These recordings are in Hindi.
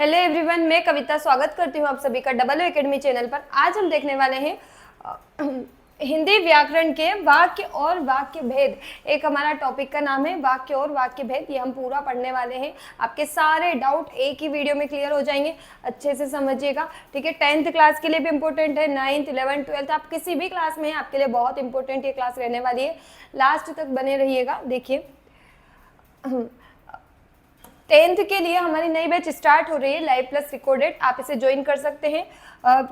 हेलो एवरीवन, मैं कविता स्वागत करती हूँ आप सभी का डबल एकेडमी चैनल पर। आज हम देखने वाले हैं हिंदी व्याकरण के वाक्य और वाक्य भेद। एक हमारा टॉपिक का नाम है वाक्य और वाक्य भेद। ये हम पूरा पढ़ने वाले हैं। आपके सारे डाउट एक ही वीडियो में क्लियर हो जाएंगे, अच्छे से समझिएगा, ठीक है। 10th क्लास के लिए भी इंपॉर्टेंट है, 9th 11th 12th आप किसी भी क्लास में हैं, आपके लिए बहुत इंपॉर्टेंट ये क्लास रहने वाली है। लास्ट तक बने रहिएगा। देखिए 10th के लिए हमारी नई बैच स्टार्ट हो रही है, लाइव प्लस रिकॉर्डेड। आप इसे ज्वाइन कर सकते हैं।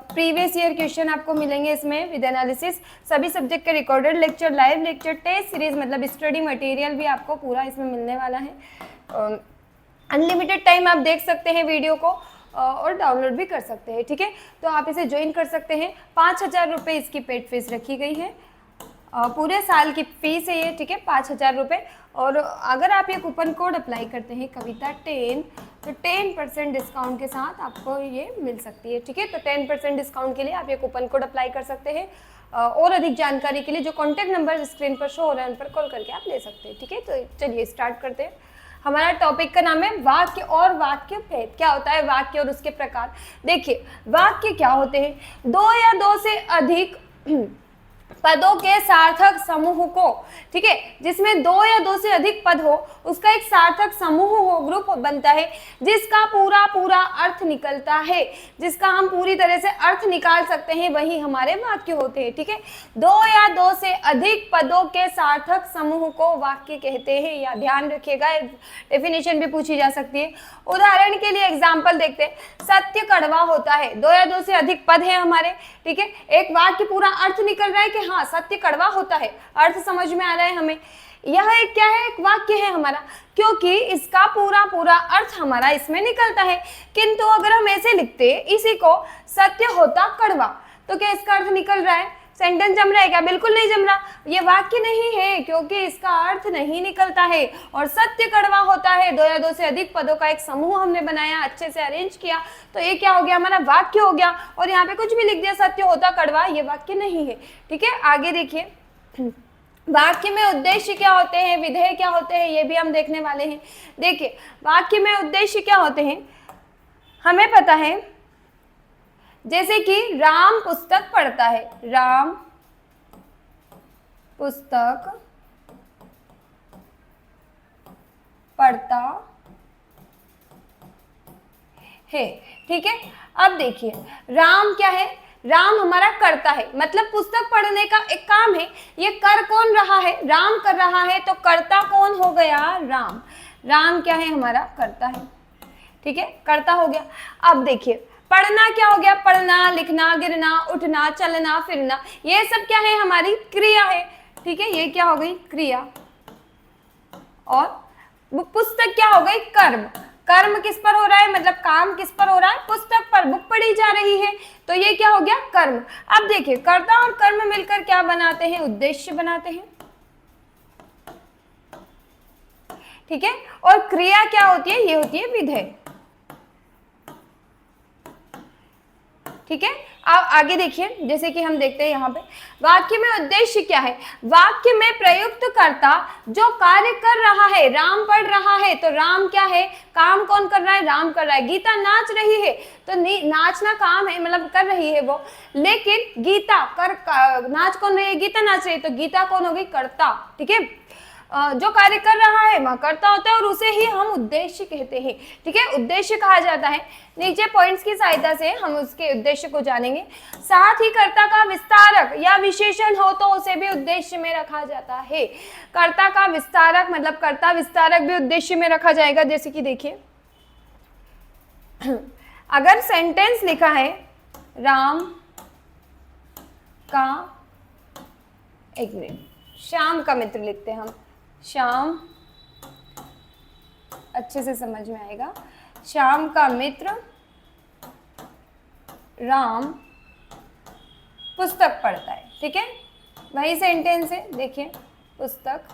प्रीवियस ईयर क्वेश्चन आपको मिलेंगे इसमें विद एनालिसिस, सभी सब्जेक्ट के recorded lecture, live lecture, test series मतलब स्टडी मटेरियल भी आपको पूरा इसमें मिलने वाला है। अनलिमिटेड टाइम आप देख सकते हैं वीडियो को और डाउनलोड भी कर सकते हैं, ठीक है। तो आप इसे ज्वाइन कर सकते हैं। 5000 रुपये इसकी पेड फीस रखी गई है, पूरे साल की फीस है ये, ठीक है, 5000 रुपये। और अगर आप ये कूपन कोड अप्लाई करते हैं कविता 10 तो 10% डिस्काउंट के साथ आपको ये मिल सकती है, ठीक है। तो 10% डिस्काउंट के लिए आप ये कूपन कोड अप्लाई कर सकते हैं। और अधिक जानकारी के लिए जो कॉन्टैक्ट नंबर स्क्रीन पर शो हो रहा है उन पर कॉल करके आप ले सकते हैं, ठीक है। तो चलिए स्टार्ट करते हैं। हमारा टॉपिक का नाम है वाक्य और वाक्य भेद। क्या होता है वाक्य और उसके प्रकार? देखिए वाक्य क्या होते हैं? दो या दो से अधिक पदों के सार्थक समूह को, ठीक है, जिसमें दो या दो से अधिक पद हो उसका एक सार्थक समूह हो, ग्रुप बनता है, जिसका पूरा पूरा अर्थ निकलता है, जिसका हम पूरी तरह से अर्थ निकाल सकते हैं, वही हमारे वाक्य होते हैं, ठीक है। दो या दो से अधिक पदों के सार्थक समूह को वाक्य कहते हैं। या ध्यान रखिएगा, डेफिनेशन भी पूछी जा सकती है। उदाहरण के लिए एग्जाम्पल देखते हैं। सत्य कड़वा होता है, दो या दो से अधिक पद है हमारे, ठीक है। एक वाक्य पूरा अर्थ निकल रहा है कि हाँ सत्य कड़वा होता है, अर्थ समझ में आ रहा है हमें। यह एक क्या है? एक वाक्य है हमारा, क्योंकि इसका पूरा पूरा अर्थ हमारा इसमें निकलता है। किंतु अगर हम ऐसे लिखते इसी को सत्य होता कड़वा, तो क्या इसका अर्थ निकल रहा है? सेंटेंस जम रहा है क्या? बिल्कुल नहीं जम रहा। ये वाक्य नहीं है क्योंकि इसका अर्थ नहीं निकलता है। और सत्य कड़वा होता है, दो या दो से अधिक पदों का एक समूह हमने बनाया, अच्छे से अरेंज किया, तो ये क्या हो गया? हमारा वाक्य हो गया। और यहाँ पे कुछ भी लिख दिया सत्य होता कड़वा, ये वाक्य नहीं है, ठीक है। आगे देखिए वाक्य में उद्देश्य क्या होते हैं, विधेय क्या होते हैं, ये भी हम देखने वाले हैं। देखिए वाक्य में उद्देश्य क्या होते हैं हमें पता है। जैसे कि राम पुस्तक पढ़ता है, राम पुस्तक पढ़ता है, ठीक है। अब देखिए राम क्या है? राम हमारा करता है, मतलब पुस्तक पढ़ने का एक काम है। ये कर कौन रहा है? राम कर रहा है, तो करता कौन हो गया? राम। राम क्या है? हमारा करता है, ठीक है, करता हो गया। अब देखिए पढ़ना क्या हो गया? पढ़ना, लिखना, गिरना, उठना, चलना, फिरना, ये सब क्या है? हमारी क्रिया है, ठीक है। ये क्या हो गई? क्रिया। और पुस्तक क्या हो गई? कर्म। कर्म किस पर हो रहा है? मतलब काम किस पर हो रहा है? पुस्तक पर, बुक पढ़ी जा रही है, तो ये क्या हो गया? कर्म। अब देखिए कर्ता और कर्म मिलकर क्या बनाते हैं? उद्देश्य बनाते हैं, ठीक है। और क्रिया क्या होती है? ये होती है विधेय, ठीक है। अब आगे देखिए, जैसे कि हम देखते हैं यहाँ पे वाक्य में उद्देश्य क्या है। वाक्य में प्रयुक्त कर्ता जो कार्य कर रहा है, राम पढ़ रहा है, तो राम क्या है? काम कौन कर रहा है? राम कर रहा है। गीता नाच रही है, तो नाचना काम है, मतलब कर रही है वो, लेकिन गीता नाच कौन रही है? गीता नाच रही है, तो गीता कौन हो गई? कर्ता, ठीक है। जो कार्य कर रहा है वह कर्ता होता है और उसे ही हम उद्देश्य कहते हैं, ठीक है, उद्देश्य कहा जाता है। नीचे पॉइंट्स की सहायता से हम उसके उद्देश्य को जानेंगे। साथ ही कर्ता का विस्तारक या विशेषण हो तो उसे भी उद्देश्य में रखा जाता है। कर्ता का विस्तारक मतलब कर्ता विस्तारक भी उद्देश्य में रखा जाएगा। जैसे कि देखिए अगर सेंटेंस लिखा है राम का, एक मिनट, श्याम का मित्र लिखते हैं हम, श्याम, अच्छे से समझ में आएगा। श्याम का मित्र राम पुस्तक पढ़ता है, ठीक है, वही सेंटेंस है। देखिए पुस्तक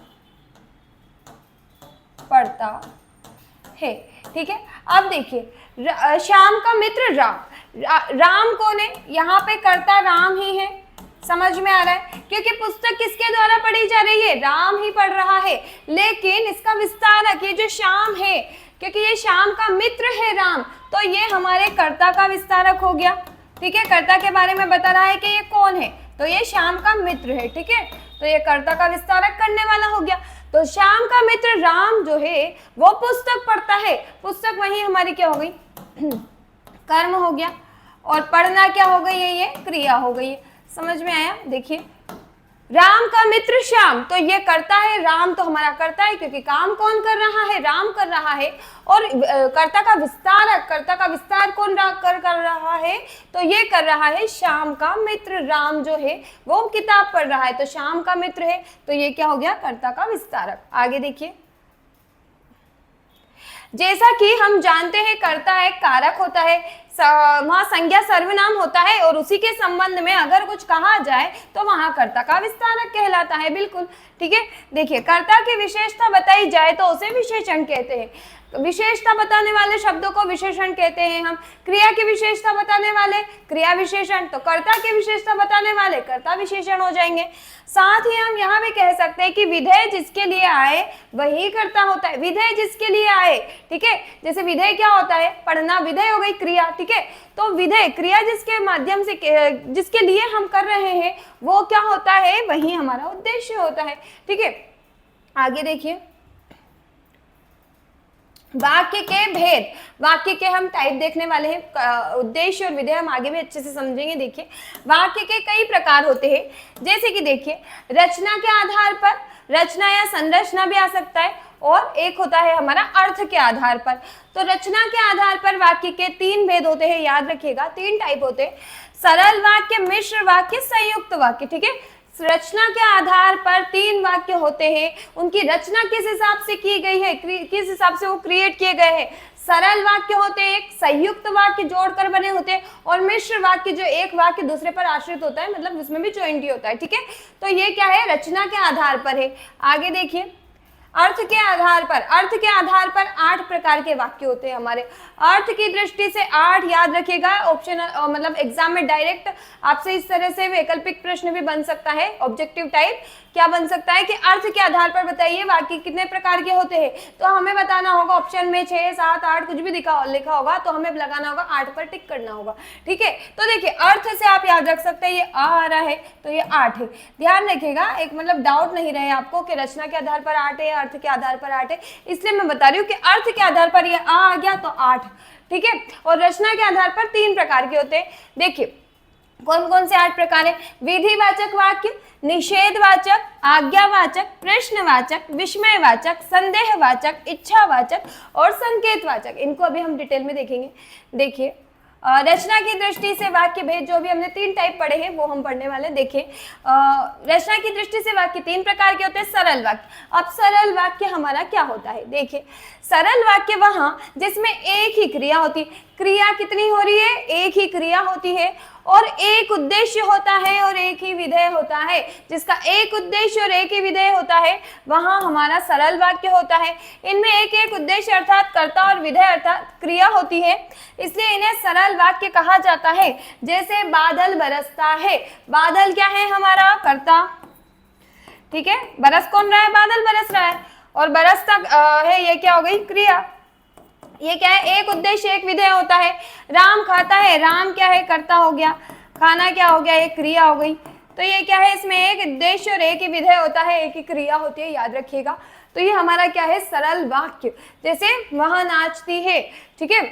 पढ़ता है, ठीक है। अब देखिए श्याम का मित्र राम कौन है? यहाँ पे कर्ता राम ही है, समझ में आ रहा है, क्योंकि पुस्तक किसके द्वारा पढ़ी जा रही है? राम ही पढ़ रहा है। लेकिन इसका विस्तारक ये जो श्याम है, क्योंकि ये श्याम का मित्र है राम, तो ये हमारे कर्ता का विस्तारक हो गया। ठीक है, कर्ता के बारे में बता रहा है कि ये कौन है, तो ये श्याम का मित्र है। ठीक है, तो ये कर्ता का विस्तारक करने वाला हो गया। तो श्याम का मित्र राम जो है वो पुस्तक पढ़ता है। पुस्तक वही हमारी क्या हो गई, कर्म हो गया, और पढ़ना क्या हो गई है, ये क्रिया हो गई है। समझ में आया? देखिए, राम का मित्र श्याम, तो ये करता है, राम तो हमारा करता है क्योंकि काम कौन कर रहा है, राम कर रहा है। और कर्ता का विस्तारक, कर्ता का विस्तार कौन कर रहा है, तो ये कर रहा है श्याम का मित्र। राम जो है वो किताब पढ़ रहा है, तो श्याम का मित्र है, तो ये क्या हो गया, कर्ता का विस्तारक। आगे देखिए, जैसा कि हम जानते हैं कर्ता एक कारक होता है, वहां संज्ञा सर्वनाम होता है, और उसी के संबंध में अगर कुछ कहा जाए तो वहां कर्ता का विस्तारक कहलाता है। बिल्कुल ठीक है। देखिए, कर्ता की विशेषता बताई जाए तो उसे विशेषण कहते हैं। विशेषता बताने वाले शब्दों को विशेषण कहते हैं हम। क्रिया की विशेषता बताने वाले क्रिया विशेषण, तो कर्ता की विशेषता बताने वाले कर्ता विशेषण हो जाएंगे। साथ ही हम यहाँ भी कह सकते हैं कि विधेय जिसके लिए आए वही कर्ता होता है। विधेय जिसके लिए आए, ठीक है, जैसे विधेय क्या होता है, पढ़ना, विधेय हो गई क्रिया। ठीक है, तो विधेय क्रिया जिसके माध्यम से, जिसके लिए हम कर रहे हैं, वो क्या होता है, वही हमारा उद्देश्य होता है। ठीक है, आगे देखिए, वाक्य के भेद, वाक्य के हम टाइप देखने वाले हैं। उद्देश्य और विधेय हम आगे भी अच्छे से समझेंगे। देखिए, वाक्य के कई प्रकार होते हैं, जैसे कि देखिए, रचना के आधार पर, रचना या संरचना भी आ सकता है, और एक होता है हमारा अर्थ के आधार पर। तो रचना के आधार पर वाक्य के 3 भेद होते हैं, याद रखिएगा, 3 टाइप होते हैं, सरल वाक्य, मिश्र वाक्य, संयुक्त वाक्य। ठीक है, रचना के आधार पर 3 वाक्य होते हैं, उनकी रचना किस हिसाब से की गई है, किस हिसाब से वो क्रिएट किए गए हैं। सरल वाक्य होते हैं, एक संयुक्त वाक्य जोड़कर बने होते हैं, और मिश्र वाक्य जो एक वाक्य दूसरे पर आश्रित होता है, मतलब उसमें भी जॉइंटी होता है। ठीक है, तो ये क्या है, रचना के आधार पर है। आगे देखिए, अर्थ के आधार पर, अर्थ के आधार पर 8 प्रकार के वाक्य होते हैं हमारे। अर्थ की दृष्टि से 8 याद रखिएगा। ऑप्शन मतलब एग्जाम में डायरेक्ट आपसे इस तरह से वैकल्पिक प्रश्न भी बन सकता है, ऑब्जेक्टिव टाइप। क्या बन सकता है कि अर्थ के आधार पर बताइए वाक्य कितने प्रकार के होते हैं, तो हमें बताना होगा ऑप्शन में 6, 7, 8 कुछ भी लिखा होगा, तो हमें लगाना होगा 8 पर टिक करना होगा। ठीक है, तो देखिए, अर्थ से आप याद रख सकते हैं, ये आ रहा है तो ये 8 है। ध्यान रखिएगा, एक मतलब डाउट नहीं रहे आपको कि रचना के आधार पर 8 है, अर्थ के आधार पर 8 है, इसलिए मैं बता रही हूँ कि अर्थ के आधार पर ये आ गया तो 8। ठीक है, और रचना के आधार पर 3 प्रकार के होते हैं। देखिए, कौन कौन से 8 प्रकार है, विधिवाचक वाक्य, निषेधवाचक, आज्ञावाचक, प्रश्नवाचक, विस्मयवाचक, संदेहवाचक, इच्छावाचक और संकेतवाचक। इनको अभी हम डिटेल में देखेंगे। देखिए, रचना की दृष्टि से वाक्य भेद, जो भी हमने 3 टाइप पढ़े हैं वो हम पढ़ने वाले। देखिए, रचना की दृष्टि से वाक्य 3 प्रकार के होते हैं। सरल वाक्य, अब सरल वाक्य हमारा क्या होता है, देखिए, सरल वाक्य वहां जिसमें एक ही क्रिया होती है। क्रिया कितनी हो रही है, एक ही क्रिया होती है, और एक उद्देश्य होता है और एक ही विधेय होता है। जिसका एक उद्देश्य और एक ही विधेय होता है वहां हमारा सरल वाक्य होता है। इनमें एक एक उद्देश्य अर्थात कर्ता और विधेय अर्थात क्रिया होती है, इसलिए इन्हें सरल वाक्य कहा जाता है। जैसे बादल बरसता है, बादल क्या है, हमारा कर्ता। ठीक है, बरस कौन रहा है, बादल बरस रहा है, और बरसता है, ये क्या हो गई, क्रिया। ये क्या है, एक उद्देश्य एक विधेय होता है। राम खाता है, राम क्या है, कर्ता हो गया, खाना क्या हो गया, एक क्रिया हो गई। तो ये क्या है, इसमें एक उद्देश्य और एक ही विधेय होता है, एक ही क्रिया होती है, याद रखिएगा। तो ये हमारा क्या है, सरल वाक्य। जैसे वहां नाचती है, ठीक है,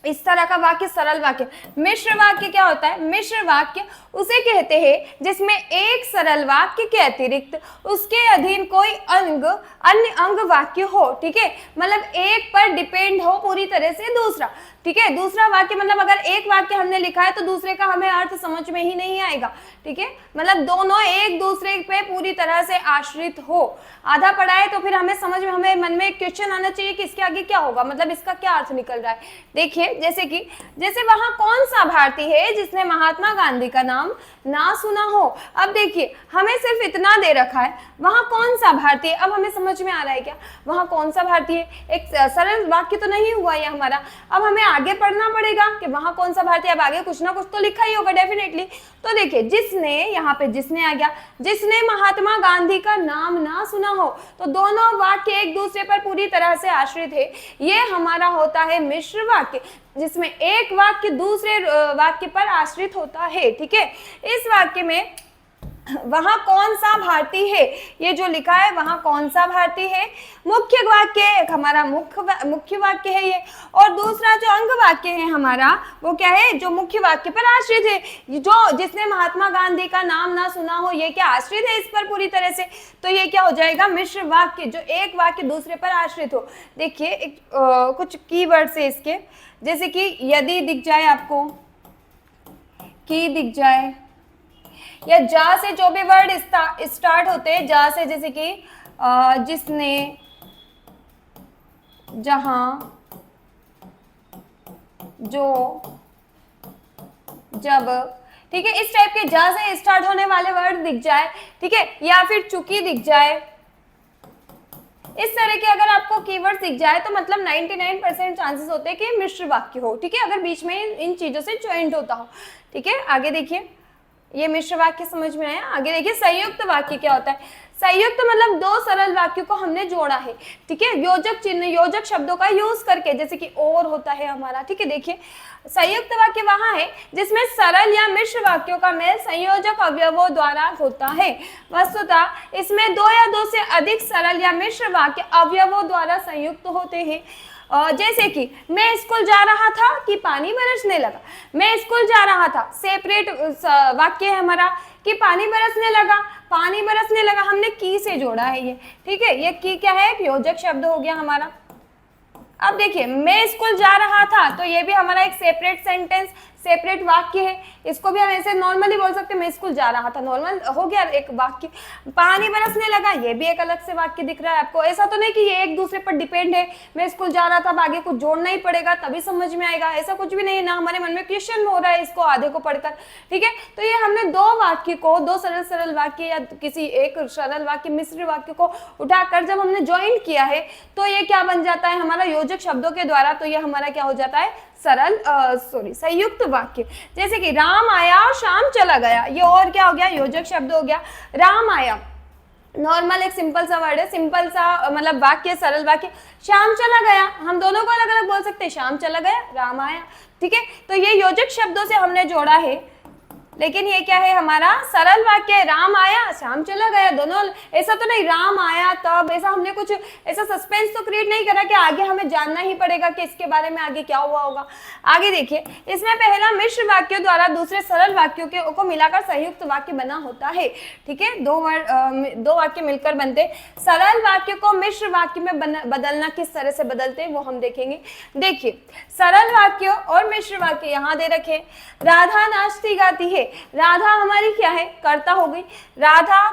इस तरह का वाक्य सरल वाक्य। मिश्र वाक्य क्या होता है, मिश्र वाक्य उसे कहते हैं जिसमें एक सरल वाक्य के अतिरिक्त उसके अधीन कोई अन्य अंग वाक्य हो। ठीक है, मतलब एक पर डिपेंड हो पूरी तरह से दूसरा। ठीक है, दूसरा वाक्य मतलब अगर एक वाक्य हमने लिखा है तो दूसरे का हमें अर्थ समझ में ही नहीं आएगा। ठीक है, मतलब दोनों एक दूसरे पे पूरी तरह से आश्रित हो। आधा पढ़ा है तो फिर हमें समझ में, हमें मन में एक क्वेश्चन आना चाहिए कि इसके आगे क्या होगा, मतलब इसका क्या अर्थ निकल रहा है। देखिए, जैसे वहां कौन सा भारतीय है जिसने महात्मा गांधी का नाम ना सुना हो। अब देखिए, हमें सिर्फ इतना दे रखा है, वहां कौन सा भारतीय, अब हमें समझ में आ रहा है क्या, वहां कौन सा भारतीय है। एक सरल वाक्य तो नहीं हुआ ये हमारा। अब हमें आगे पढ़ना पड़ेगा कि वहां कौन सा भारतीय, अब आगे कुछ ना कुछ तो लिखा ही होगा डेफिनेटली। तो देखिए जिसने, यहाँ पे जिसने आ गया, जिसने महात्मा गांधी का नाम ना सुना हो, तो दोनों वाक्य एक दूसरे पर पूरी तरह से आश्रित है, ये हमारा होता है मिश्र वाक्य, जिसमें एक वाक्य दूसरे वाक्य पर आश्रित होता है। ठीक है, इस वाक्य में वहां कौन सा भारतीय है, ये जो लिखा है वहां कौन सा भारतीय है, मुख्य वाक्य एक हमारा मुख्य वाक्य है ये, और दूसरा जो अंग वाक्य है हमारा वो क्या है, जो मुख्य वाक्य पर आश्रित है। जो जिसने महात्मा गांधी का नाम ना सुना हो, ये क्या आश्रित है इस पर पूरी तरह से, तो ये क्या हो जाएगा मिश्र वाक्य, जो एक वाक्य दूसरे पर आश्रित हो। देखिए कुछ कीवर्ड्स है इसके, जैसे कि यदि दिख जाए आपको, की दिख जाए, या जा से जो भी वर्ड स्टार्ट होते हैं, जा से जैसे कि जिसने, जहां, जो, जब, ठीक है, इस टाइप के जा से स्टार्ट होने वाले वर्ड दिख जाए, ठीक है, या फिर चूंकि दिख जाए, इस तरह के अगर आपको कीवर्ड्स दिख जाए तो मतलब 99% चांसेस होते हैं कि मिश्र वाक्य हो। ठीक है, अगर बीच में इन चीजों से ज्वाइंट होता हो। ठीक है, आगे देखिए, ये मिश्र वाक्य समझ में आया। आगे देखिए संयुक्त वाक्य क्या होता है। संयुक्त मतलब दो सरल वाक्यों को हमने जोड़ा है। ठीक है, योजक चिन्ह, योजक शब्दों का यूज करके, जैसे कि और होता है हमारा। ठीक है, देखिए संयुक्त वाक्य वहां है जिसमें सरल या मिश्र वाक्यों का मेल संयोजक अवयवों द्वारा होता है। वस्तुतः इसमें दो या दो से अधिक सरल या मिश्र वाक्य अवयवों द्वारा संयुक्त होते हैं। जैसे कि मैं स्कूल जा रहा था कि पानी बरसने लगा। मैं स्कूल जा रहा था सेपरेट वाक्य है हमारा, कि पानी बरसने लगा, पानी बरसने लगा, हमने की से जोड़ा है ये। ठीक है, ये की क्या है, एक योजक शब्द हो गया हमारा। अब देखिए मैं स्कूल जा रहा था, तो ये भी हमारा एक सेपरेट सेंटेंस, सेपरेट वाक्य है। इसको भी हम ऐसे नॉर्मली बोल सकते हैं, मैं स्कूल जा रहा था, नॉर्मल हो गया एक वाक्य। पानी बरसने लगा, ये भी एक अलग से वाक्य दिख रहा है आपको। ऐसा तो नहीं कि ये एक दूसरे पर डिपेंड है, मैं स्कूल जा रहा था, अब आगे कुछ जोड़ना ही पड़ेगा तभी समझ में आएगा, ऐसा कुछ भी नहीं है ना। हमारे मन में क्वेश्चन हो रहा है इसको आधे को पढ़कर। ठीक है, तो ये हमने दो वाक्य को, दो सरल सरल वाक्य या किसी एक सरल वाक्य मिश्र वाक्य को उठाकर जब हमने ज्वाइन किया है, तो ये क्या बन जाता है हमारा योजक शब्दों के द्वारा, तो ये हमारा क्या हो जाता है, सरल संयुक्त वाक्य। जैसे कि राम आया और शाम चला गया, ये और क्या हो गया, योजक शब्द हो गया। राम आया नॉर्मल एक सिंपल सा वर्ड है, सिंपल सा मतलब वाक्य, सरल वाक्य। शाम चला गया, हम दोनों को अलग अलग बोल सकते हैं, शाम चला गया, राम आया। ठीक है, तो ये योजक शब्दों से हमने जोड़ा है, लेकिन ये क्या है हमारा सरल वाक्य है। राम आया, शाम चला गया, दोनों। ऐसा तो नहीं राम आया तब, ऐसा हमने कुछ ऐसा सस्पेंस तो क्रिएट नहीं करा कि आगे हमें जानना ही पड़ेगा कि इसके बारे में आगे क्या हुआ होगा। आगे देखिए, इसमें पहला मिश्र वाक्यों द्वारा दूसरे सरल वाक्यों को मिलाकर संयुक्त वाक्य बना होता है। ठीक है, दो वाक्य मिलकर बनते। सरल वाक्य को मिश्र वाक्य में बदलना किस तरह से बदलते हैं वो हम देखेंगे। देखिए सरल वाक्य और मिश्र वाक्य यहाँ दे रखे। राधा नाचती गाती है, राधा हमारी क्या है, कर्ता हो गई, राधा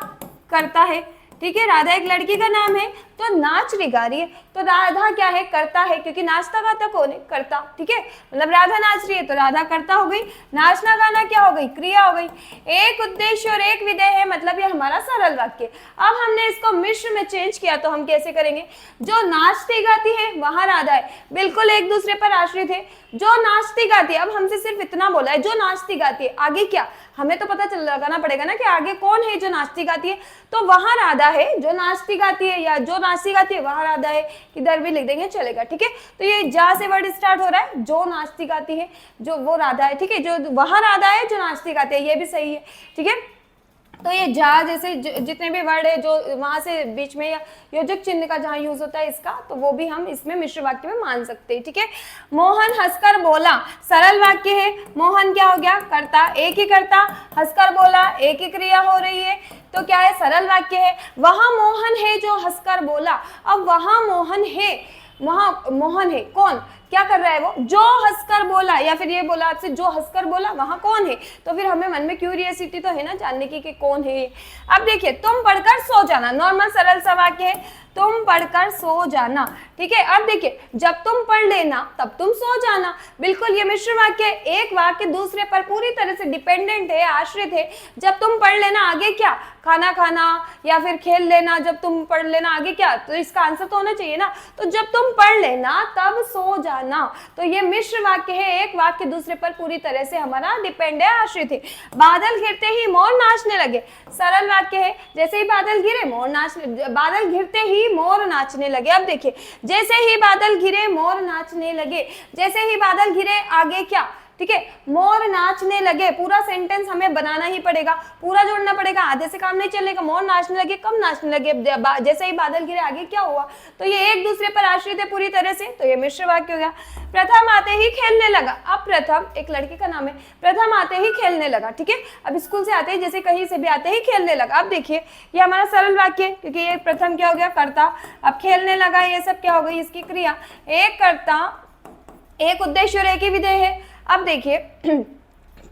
कर्ता है। ठीक है, राधा एक लड़की का नाम है, तो नाच रही गा रही है, तो राधा क्या है, करता है, क्योंकि नाचता गाता कौन है, करता। ठीक है, मतलब राधा नाच रही है तो राधा करता हो गई, नाचना गाना क्या हो गई, क्रिया हो गई। एक उद्देश्य और एक विधेय है, मतलब ये हमारा सरल वाक्य। अब हमने इसको मिश्र में चेंज किया, तो हम कैसे करेंगे, जो नाचती गाती है वहां राधा है, बिल्कुल एक दूसरे पर आश्रित है। जो नाचती गाती है, अब हमसे सिर्फ इतना बोला है, जो नाचती गाती है, आगे क्या, हमें तो पता चल लगाना पड़ेगा ना कि आगे कौन है जो नाचती गाती है, तो वहां राधा है जो नाचती गाती है, या जो नाचती गाती है वहां राधा है, इधर भी लिख देंगे चलेगा। ठीक है, तो ये जा से वर्ड स्टार्ट हो रहा है, जो नाचती गाती है, जो वो राधा है। ठीक है, जो वहां राधा है जो नाचती गाती है, ये भी सही है। ठीक है, तो ये जा जैसे जितने भी वर्ड है जो वहां से बीच में या योजक चिन्ह का जहां यूज होता है इसका, तो वो भी हम इसमें मिश्र वाक्य में मान सकते हैं। ठीक है, मोहन हंसकर बोला, सरल वाक्य है। मोहन क्या हो गया, कर्ता, एक ही कर्ता, हंसकर बोला, एक ही क्रिया हो रही है, तो क्या है, सरल वाक्य है। वहां मोहन है जो हंसकर बोला, अब वहां मोहन है, वहां मोहन है, कौन क्या कर रहा है, वो जो हंसकर बोला, या फिर ये बोला आपसे जो हंसकर बोला, वहां कौन है, तो फिर हमें मन में क्यूरियोसिटी तो है ना जानने की कि कौन है। अब देखिए, तुम पढ़कर सो जाना, नॉर्मल सरल सा वाक्य है, तुम पढ़कर सो जाना। ठीक है, अब देखिए, जब तुम पढ़ लेना तब तुम सो जाना, बिल्कुल ये मिश्र वाक्य है, एक वाक्य दूसरे पर पूरी तरह से डिपेंडेंट है, आश्रित है। जब तुम पढ़ लेना, आगे क्या, खाना खाना या फिर खेल लेना, जब तुम पढ़ लेना आगे क्या, तो इसका आंसर तो होना चाहिए ना, तो जब तुम पढ़ लेना तब सो जाना। बना। तो ये मिश्र वाक्य है, एक वाक्य दूसरे पर पूरी तरह से हमारा डिपेंड है, आश्रित है। बादल घिरते ही मोर नाचने लगे, सरल वाक्य है, जैसे ही बादल गिरे मोर नाचने, बादल घिरते ही मोर नाचने लगे। अब देखिए, जैसे ही बादल घिरे मोर नाचने लगे, जैसे ही बादल घिरे आगे क्या, ठीक है, मोर नाचने लगे। पूरा सेंटेंस हमें बनाना ही पड़ेगा, पूरा जोड़ना पड़ेगा, आधे से काम नहीं चलेगा। मोर नाचने लगे, कब नाचने लगे, जैसे ही बादल गिरे आगे क्या हुआ, तो ये एक दूसरे पर आश्रित है पूरी तरह से, तो ये मिश्र वाक्य हो गया। प्रथम आते ही खेलने लगा, अब प्रथम एक लड़के का नाम है, प्रथम आते ही खेलने लगा, ठीक है, अब स्कूल से आते ही जैसे कहीं से भी आते ही खेलने लगा। अब देखिए ये हमारा सरल वाक्य है, क्योंकि ये प्रथम क्या हो गया, कर्ता, अब खेलने लगा, ये सब क्या हो गई, इसकी क्रिया। एक कर्ता, एक उद्देश्य और एक ही विधेय है। अब देखिए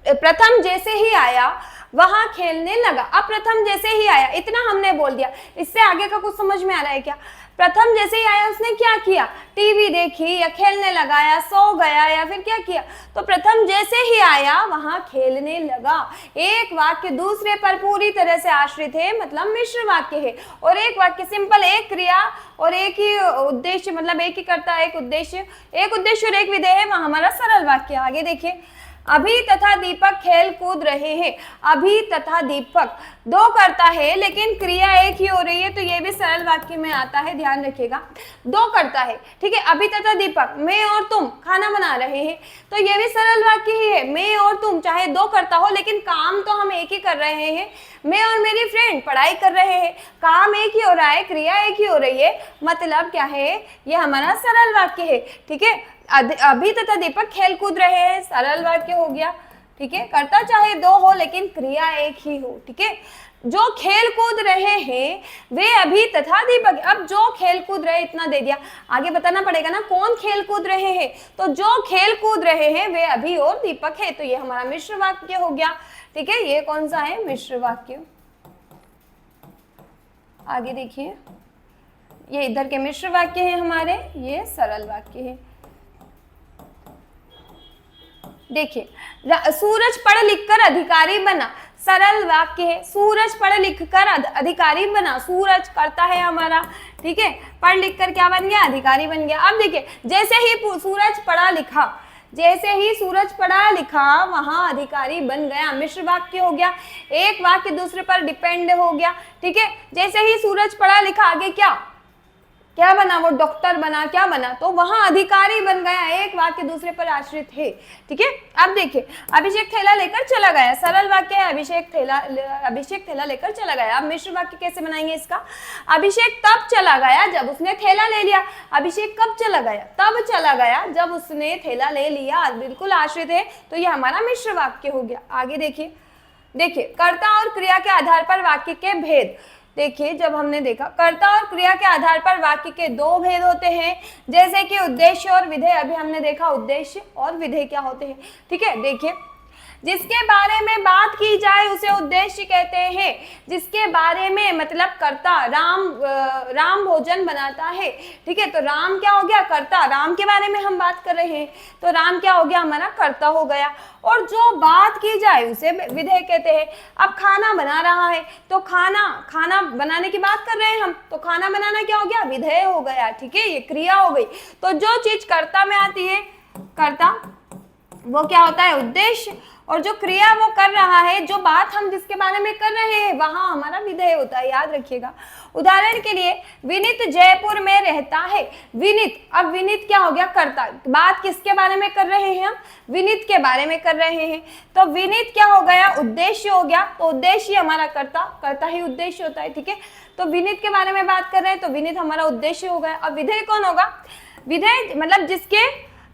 प्रथम जैसे ही आया वहां खेलने लगा, अब प्रथम जैसे ही आया, इतना हमने बोल दिया, इससे आगे का कुछ समझ में आ रहा है क्या? प्रथम जैसे ही आया उसने क्या किया, टीवी देखी या खेलने लगा या सो गया या फिर क्या किया, तो प्रथम जैसे ही आया वहां खेलने लगा। एक वाक्य दूसरे पर पूरी तरह से आश्रित है, मतलब मिश्र वाक्य है। और एक वाक्य सिंपल, एक क्रिया और एक ही उद्देश्य, मतलब एक ही कर्ता एक उद्देश्य और एक विधेय है, वहां हमारा सरल वाक्य। आगे देखिए, अभी तथा दीपक खेल कूद रहे हैं, अभी तथा दीपक दो करता है लेकिन क्रिया एक ही हो रही है, तो ये भी सरल वाक्य में आता है, ध्यान रखिएगा, दो करता है, ठीक है। अभी तथा दीपक, मैं और तुम खाना बना रहे हैं, तो ये भी सरल वाक्य ही है। मैं और तुम चाहे दो करता हो लेकिन काम तो हम एक ही कर रहे हैं। मैं और मेरी फ्रेंड पढ़ाई कर रहे हैं, काम एक ही हो रहा है, क्रिया एक ही हो रही है, मतलब क्या है, ये हमारा सरल वाक्य है, ठीक है। अभी तथा दीपक खेल कूद रहे हैं, सरल वाक्य हो गया, ठीक है। कर्ता चाहे दो हो लेकिन क्रिया एक ही हो, ठीक है। जो खेल कूद रहे हैं वे अभी तथा दीपक, अब जो खेल कूद रहे, इतना दे दिया, आगे बताना पड़ेगा ना कौन खेल कूद रहे हैं, तो जो खेल कूद रहे हैं वे अभी और दीपक है, तो ये हमारा मिश्र वाक्य हो गया, ठीक है। ये कौन सा है, मिश्र वाक्य। आगे देखिए, ये इधर के मिश्र वाक्य है हमारे, ये सरल वाक्य है। देखिए, सूरज पढ़ लिखकर अधिकारी बना, सरल वाक्य है। सूरज पढ़ लिखकर अधिकारी बना, सूरज करता है हमारा, ठीक है, पढ़ लिखकर क्या बन गया, अधिकारी बन गया। अब देखिए, जैसे ही सूरज पढ़ा लिखा, जैसे ही सूरज पढ़ा लिखा वहां अधिकारी बन गया, मिश्र वाक्य हो गया, एक वाक्य दूसरे पर डिपेंड हो गया, ठीक है। जैसे ही सूरज पढ़ा लिखा आगे क्या क्या बना, वो डॉक्टर बना, क्या बना, तो वहां अधिकारी बन गया, एक वाक्य दूसरे पर आश्रित है, ठीक है। अब देखिए, अभिषेक थैला लेकर चला गया, सरल वाक्य है, अभिषेक थैला लेकर चला गया। अब मिश्र वाक्य कैसे बनाएंगे इसका, अभिषेक तब चला गया जब उसने थैला ले लिया। अभिषेक कब चला गया, तब चला गया जब उसने थैला ले लिया, बिल्कुल आश्रित है, तो ये हमारा मिश्र वाक्य हो गया। आगे देखिए, कर्ता और क्रिया के आधार पर वाक्य के भेद। देखिए, जब हमने देखा कर्ता और क्रिया के आधार पर वाक्य के दो भेद होते हैं, जैसे कि उद्देश्य और विधेय। अभी हमने देखा उद्देश्य और विधेय क्या होते हैं, ठीक है। देखिए, जिसके बारे में बात की जाए उसे उद्देश्य कहते हैं। जिसके बारे में, मतलब कर्ता, राम भोजन बनाता है, ठीक है, तो राम क्या हो गया, कर्ता, राम के बारे में हम बात कर रहे हैं, तो राम क्या हो गया, हमारा कर्ता हो गया। और जो बात की जाए उसे विधेय कहते हैं। अब खाना बना रहा है, तो खाना बनाने की बात कर रहे हैं हम, तो खाना बनाना क्या हो गया, विधेय हो गया, ठीक है, ये क्रिया हो गई। तो जो चीज कर्ता में आती है, कर्ता, वो क्या होता है, उद्देश्य, और जो क्रिया वो कर रहा है, जो बात हम जिसके बारे में कर रहे हैं, वहां हमारा विधेय होता है, याद रखिएगा। उदाहरण के लिए, विनीत जयपुर में रहता है, विनीत, अब विनीत क्या हो गया, कर्ता, बात किसके बारे में कर रहे हैं हम, विनीत के बारे में कर रहे हैं, तो विनीत क्या हो गया, उद्देश्य हो गया, तो उद्देश्य हमारा कर्ता ही उद्देश्य होता है, ठीक है। तो विनीत के बारे में बात कर रहे हैं, तो विनीत हमारा उद्देश्य हो गया। अब विधेय कौन होगा, विधेय मतलब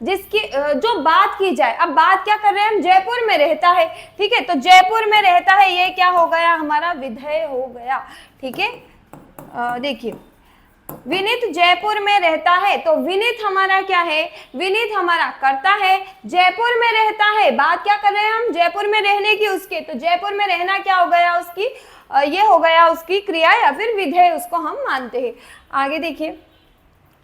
जिसकी जो बात की जाए। अब बात क्या कर रहे हैं हम, जयपुर में रहता है, ठीक है, तो जयपुर में रहता है, ये क्या हो गया, हमारा विधेय हो गया, ठीक है। देखिए, विनीत जयपुर में रहता है, तो विनीत हमारा क्या है, विनीत हमारा कर्ता है, जयपुर में रहता है, बात क्या कर रहे हैं हम, जयपुर में रहने की उसके, तो जयपुर में रहना क्या हो गया उसकी, ये हो गया उसकी क्रिया या फिर विधेय, उसको हम मानते हैं। आगे देखिए,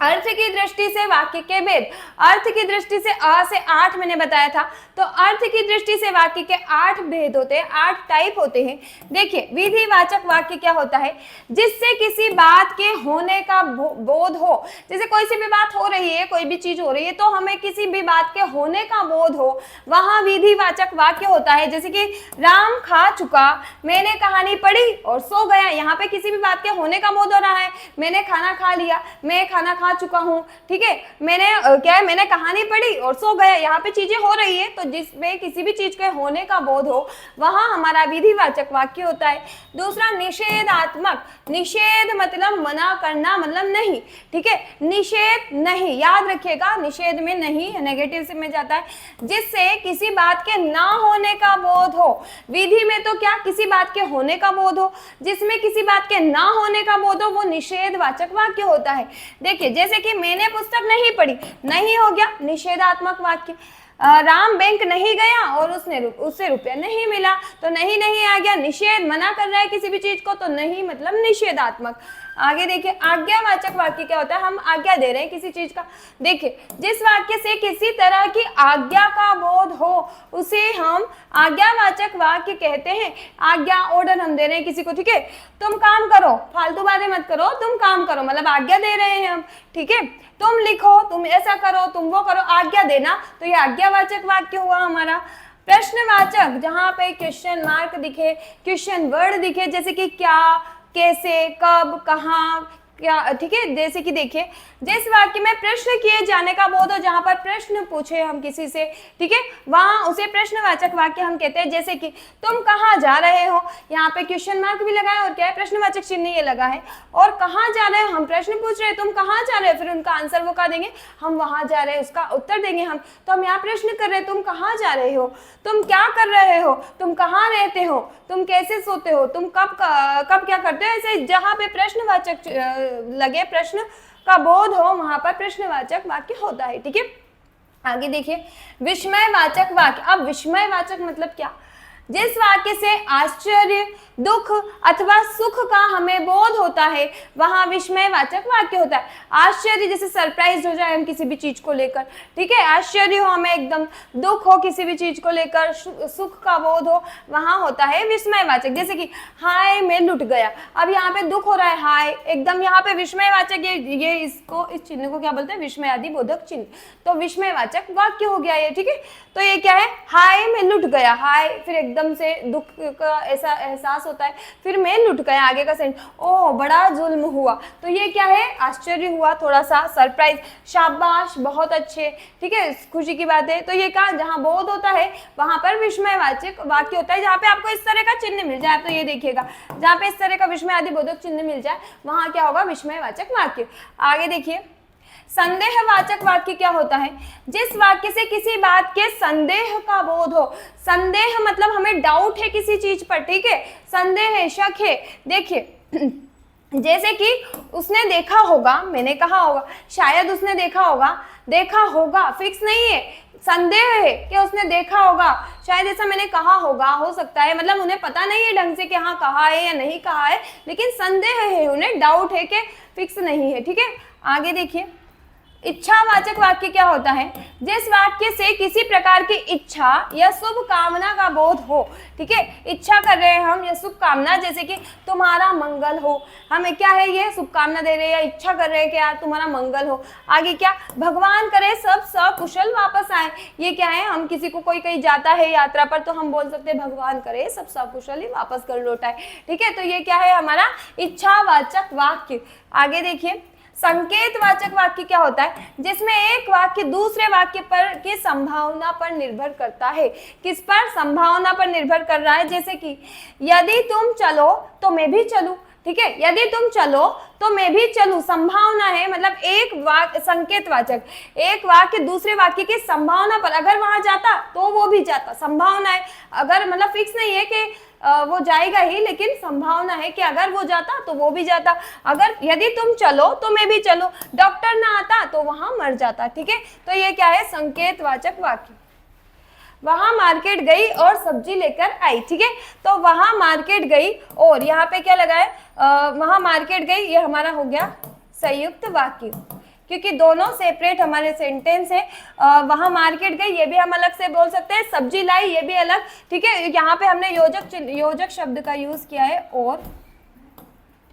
अर्थ की दृष्टि से वाक्य के भेद, अर्थ की दृष्टि से अ से 8 मैंने बताया था, तो अर्थ की दृष्टि से वाक्य के 8 भेद होते हैं, 8 टाइप होते हैं। देखिए विधिवाचक वाक्य क्या होता है, जिससे किसी बात के होने का बोध हो, जैसे कोई सी भी बात हो रही है, कोई भी चीज हो रही है, तो हमें किसी भी बात के होने का बोध हो, वहां विधिवाचक वाक्य होता है। जैसे कि राम खा चुका, मैंने कहानी पढ़ी और सो गया, यहाँ पे किसी भी बात के होने का बोध हो रहा है। मैंने खाना खा लिया, मैं खाना खा चुका हूँ, ठीक है, मैंने क्या है, मैंने कहानी पढ़ी और सो गया, यहाँ पे चीजें हो रही है, तो जिसमें किसी भी चीज के होने का बोध हो, वहां हमारा विधिवाचक वाक्य होता है। दूसरा निषेधात्मक, निषेध मतलब मना करना, मतलब नहीं, ठीक है, निषेध नहीं, याद रखिएगा, निषेध में नहीं नेगेटिव से में जाता है, जिससे किसी बात के ना होने का बोध हो। विधि में तो क्या, किसी बात के होने का बोध हो, जिसमें किसी बात के ना होने का बोध हो, वो निषेधवाचक वाक्य होता है। देखिए जैसे कि मैंने पुस्तक नहीं पढ़ी, नहीं हो गया निषेधात्मक वाक्य। राम बैंक नहीं गया और उससे रुपया नहीं मिला, तो नहीं नहीं आ गया, निषेध, मना कर रहा है किसी भी चीज को, तो नहीं मतलब निषेधात्मक। आगे देखिए आज्ञावाचक वाक्य क्या होता है, हम आज्ञा दे रहे हैं किसी चीज का। देखिए जिस वाक्य से किसी तरह की आज्ञा का बोध हो उसे हम आज्ञावाचक वाक्य कहते हैं। आज्ञा, ऑर्डर हम दे रहे हैं किसी को, ठीक है, तुम काम करो, फालतू बातें मत करो, तुम काम करो, मतलब आज्ञा दे रहे हैं हम, ठीक है, तुम लिखो, तुम ऐसा करो, तुम वो करो, आज्ञा देना, तो ये आज्ञावाचक वाक्य हुआ हमारा। प्रश्नवाचक, जहां पे क्वेश्चन मार्क दिखे, क्वेश्चन वर्ड दिखे, जैसे कि क्या, कैसे, कब, कहाँ, क्या, ठीक है, जैसे कि देखिए जिस वाक्य में प्रश्न किए जाने का बोध हो, जहां पर प्रश्न पूछे हम किसी से, ठीक है, वहां उसे प्रश्नवाचक वाक्य हम कहते हैं। जैसे कि तुम कहाँ जा रहे हो, यहाँ पे क्वेश्चन मार्क भी लगा है और क्या है, प्रश्नवाचक चिन्ह ये लगा है, और कहाँ जा रहे हो, हम प्रश्न पूछ रहे हैं, तुम कहाँ जा रहे हो, फिर उनका आंसर वो क्या देंगे, हम वहां जा रहे हैं, उसका उत्तर देंगे हम। तो हम यहाँ प्रश्न कर रहे हैं, तुम कहाँ जा रहे हो, तुम क्या कर रहे हो, तुम कहाँ रहते हो, तुम कैसे सोते हो, तुम कब क्या करते हो, ऐसे जहाँ पे प्रश्नवाचक लगे, प्रश्न का बोध हो, वहां पर प्रश्नवाचक वाक्य होता है, ठीक है। आगे देखिए विस्मयवाचक वाक्य। अब विस्मयवाचक मतलब क्या, जिस वाक्य से आश्चर्य, दुख अथवा सुख का हमें बोध होता है, वहां विस्मयवाचक वाक्य होता है। आश्चर्य जैसे सरप्राइज हो जाए हम किसी भी चीज को लेकर, ठीक है, आश्चर्य हो हमें एकदम, दुख हो किसी भी चीज को लेकर, सुख का बोध हो, वहां होता है विस्मयवाचक। जैसे कि हाय मैं लुट गया, अब यहाँ पे दुख हो रहा है, हाय एकदम, यहाँ पे विस्मयवाचक, ये इसको, इस चिन्ह को क्या बोलते हैं, विस्मयादि बोधक चिन्ह, तो विस्मयवाचक वाक्य हो गया ये, ठीक है। तो ये क्या है, हाय मैं लुट गया, हाय फिर एकदम से दुख का ऐसा एहसास होता है, फिर मैं लुट गया, आगे का सेंटेंस, ओह बड़ा जुल्म हुआ, तो ये क्या है, आश्चर्य हुआ, थोड़ा सा सरप्राइज, शाबाश बहुत अच्छे, ठीक है, खुशी की बात है। तो ये क्या, जहां बोध होता है वहां पर विस्मयवाचक वाक्य होता है। जहां पे आपको इस तरह का चिन्ह मिल जाए, तो ये देखिएगा, जहां पे इस तरह का विस्मय आदि बोधक चिन्ह मिल जाए, वहां क्या होगा, विस्मयवाचक वाक्य। आगे देखिए संदेहवाचक वाक्य क्या होता है, जिस वाक्य से किसी बात के संदेह का बोध हो। संदेह मतलब हमें डाउट है किसी चीज पर, ठीक है, संदेह है, शक है। देखिए जैसे कि उसने देखा होगा, मैंने कहा होगा, शायद उसने देखा होगा फिक्स नहीं है, संदेह है कि उसने देखा होगा, शायद ऐसा मैंने कहा होगा, हो सकता है, मतलब उन्हें पता नहीं है ढंग से कि हाँ कहा है या नहीं कहा है, लेकिन संदेह है, उन्हें डाउट है कि फिक्स नहीं है, ठीक है। आगे देखिए इच्छावाचक वाक्य क्या होता है, जिस वाक्य से किसी प्रकार की इच्छा या शुभ कामना का बोध हो, ठीक है, इच्छा कर रहे हैं हम या शुभ कामना, जैसे कि तुम्हारा मंगल हो, हमें क्या है, ये शुभ कामना दे रहे हैं या इच्छा कर रहे हैं कि यार तुम्हारा मंगल हो। आगे क्या, भगवान करे सब सकुशल वापस आए, ये क्या है, हम किसी को, कोई कहीं जाता है यात्रा पर, तो हम बोल सकते हैं भगवान करे सब सकुशल ही वापस कर लौटाए, ठीक है, तो ये क्या है हमारा इच्छावाचक वाक्य। आगे देखिए संकेतवाचक वाक्य क्या होता है, जिसमें एक वाक्य दूसरे वाक्य पर की संभावना पर निर्भर करता है। किस पर, संभावना पर निर्भर कर रहा है। जैसे कि यदि तुम चलो तो मैं भी चलूं, ठीक है, यदि तुम चलो तो मैं भी चलूं, संभावना है, मतलब एक वाक्य, संकेतवाचक, एक वाक्य दूसरे वाक्य की संभावना पर, अगर वहां जाता तो वो भी जाता, संभावना है, अगर मतलब फिक्स नहीं है कि वो जाएगा ही, लेकिन संभावना है कि अगर वो जाता तो वो भी जाता। अगर यदि तुम चलो तो मैं भी चलूं, डॉक्टर ना आता तो वहां मर जाता, ठीक है, तो ये क्या है, संकेतवाचक वाक्य। वहां मार्केट गई और सब्जी लेकर आई, ठीक है, तो वहां मार्केट गई, और यहाँ पे क्या लगा है, वहां मार्केट गई, ये हमारा हो गया संयुक्त वाक्य, क्योंकि दोनों सेपरेट हमारे सेंटेंस है। वहां मार्केट गई ये भी हम अलग से बोल सकते हैं, सब्जी लाई ये भी अलग, ठीक है। यहाँ पे हमने योजक शब्द का यूज किया है और,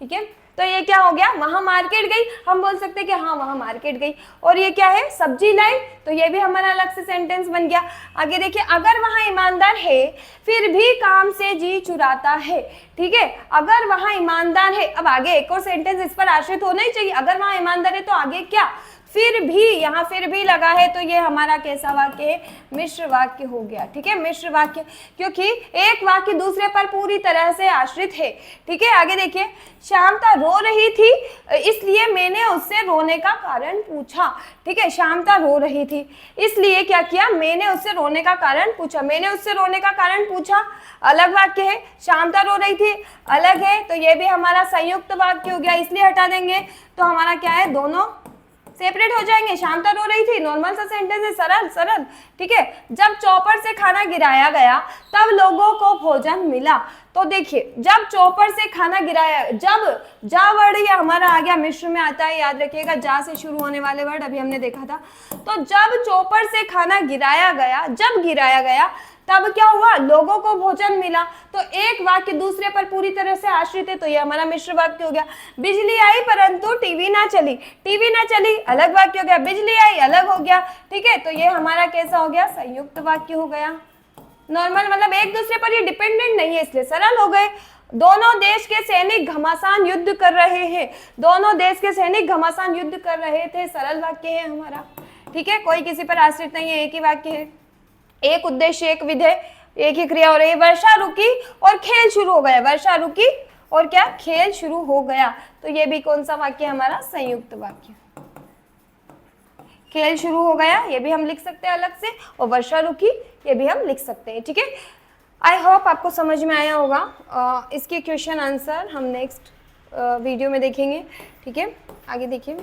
ठीक है। तो ये क्या हो गया, वहां मार्केट गई, हम बोल सकते हैं कि हाँ वहां मार्केट गई। और ये क्या है, सब्जी लाई, तो ये भी हमारा अलग से सेंटेंस बन गया। आगे देखिए, अगर वहां ईमानदार है फिर भी काम से जी चुराता है, ठीक है। अगर वहां ईमानदार है, अब आगे एक और सेंटेंस इस पर आश्रित होना ही चाहिए। अगर वहां ईमानदार है तो आगे क्या, फिर भी, यहाँ फिर भी लगा है, तो ये हमारा कैसा वाक्य है, मिश्र वाक्य हो गया, ठीक है। मिश्र वाक्य, क्योंकि एक वाक्य दूसरे पर पूरी तरह से आश्रित है, ठीक है। आगे देखिए, शांता रो रही थी इसलिए मैंने उससे रोने का कारण पूछा, ठीक है। शांता रो रही थी इसलिए क्या किया, मैंने उससे रोने का कारण पूछा। मैंने उससे रोने का कारण पूछा अलग वाक्य है, शांता रो रही थी अलग है, तो ये भी हमारा संयुक्त वाक्य हो गया, इसलिए हटा देंगे। तो हमारा क्या है, दोनों सेपरेट हो जाएंगे। शांता रो रही थी, नॉर्मल सा सेंटेंस है, सरल सरल, ठीक है। जब चौपर से खाना गिराया गया तब लोगों को भोजन मिला। तो देखिए, जब चौपर से खाना गिराया, जब, जा वर्ड ये हमारा आ गया, मिश्र में आता है, याद रखिएगा, जा से शुरू होने वाले वर्ड अभी हमने देखा था। तो जब चौपर से खाना गिराया गया, जब गिराया गया तब क्या हुआ, लोगों को भोजन मिला। तो एक वाक्य दूसरे पर पूरी तरह से आश्रित है, तो ये हमारा मिश्र वाक्य हो गया। बिजली आई परंतु टीवी ना चली, टीवी ना चली अलग वाक्य हो गया, बिजली आई अलग हो गया, ठीक है। तो ये हमारा कैसा हो गया, संयुक्त वाक्य हो गया। नॉर्मल मतलब एक दूसरे पर ये डिपेंडेंट नहीं है, इसलिए सरल हो गए। दोनों देश के सैनिक घमासान युद्ध कर रहे हैं, दोनों देश के सैनिक घमासान युद्ध कर रहे थे, सरल वाक्य है हमारा, ठीक है। कोई किसी पर आश्रित नहीं है, एक ही वाक्य है। एक उद्देश्य, एक विधेय, एक ही क्रिया हो रही है। वर्षा रुकी और खेल शुरू हो गया, वर्षा रुकी और क्या, खेल शुरू हो गया। तो ये भी कौन सा वाक्य है हमारा, संयुक्त वाक्य। खेल शुरू हो गया ये भी हम लिख सकते हैं अलग से, और वर्षा रुकी ये भी हम लिख सकते हैं, ठीक है। आई होप आपको समझ में आया होगा। इसके क्वेश्चन आंसर हम नेक्स्ट वीडियो में देखेंगे, ठीक है। आगे देखिए,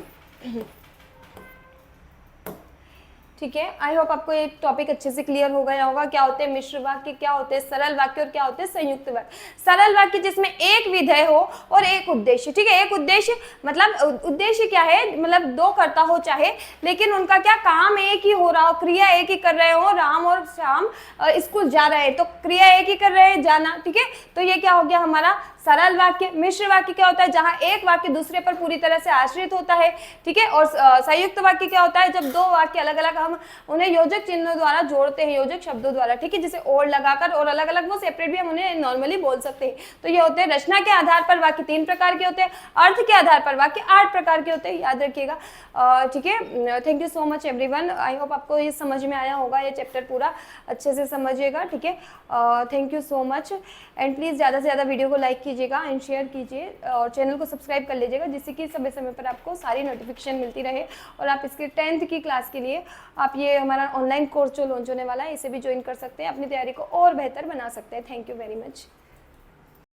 ठीक है। आई होप आपको ये टॉपिक अच्छे से क्लियर हो गया होगा, क्या होते हैं मिश्र वाक्य, क्या होते हैं सरल वाक्य और क्या होते हैं संयुक्त वाक्य। सरल वाक्य जिसमें एक विधेय हो और एक उद्देश्य, ठीक है। एक उद्देश्य मतलब उद्देश्य क्या है, मतलब दो करता हो चाहे, लेकिन उनका क्या काम एक ही हो रहा हो, क्रिया एक ही कर रहे हो, राम और श्याम स्कूल जा रहे हैं तो क्रिया एक ही कर रहे हैं, जाना, ठीक है। तो ये क्या हो गया हमारा सरल वाक्य। मिश्र वाक्य क्या होता है, जहां एक वाक्य दूसरे पर पूरी तरह से आश्रित होता है, ठीक है। और संयुक्त वाक्य क्या होता है, जब दो वाक्य अलग अलग हम उन्हें योजक चिन्हों द्वारा जोड़ते हैं, योजक शब्दों द्वारा, ठीक है, जैसे और लगाकर, और अलग अलग वो सेपरेट भी हम उन्हें नॉर्मली बोल सकते हैं। तो ये होते हैं रचना के आधार पर वाक्य 3 प्रकार के होते हैं, अर्थ के आधार पर वाक्य 8 प्रकार के होते हैं, याद रखिएगा, ठीक है। Thank you so much everyone. I hope आपको ये समझ में आया होगा, ये चैप्टर पूरा अच्छे से समझिएगा, ठीक है। Thank you so much, and please ज़्यादा से ज़्यादा वीडियो को लाइक कीजिएगा एंड शेयर कीजिए, और चैनल को सब्सक्राइब कर लीजिएगा, जिससे कि समय समय पर आपको सारी नोटिफिकेशन मिलती रहे, और आप इसके 10th की क्लास के लिए आप ये हमारा ऑनलाइन कोर्स जो लॉन्च होने वाला है इसे भी ज्वाइन कर सकते हैं, अपनी तैयारी को और बेहतर बना सकते हैं। Thank you very much.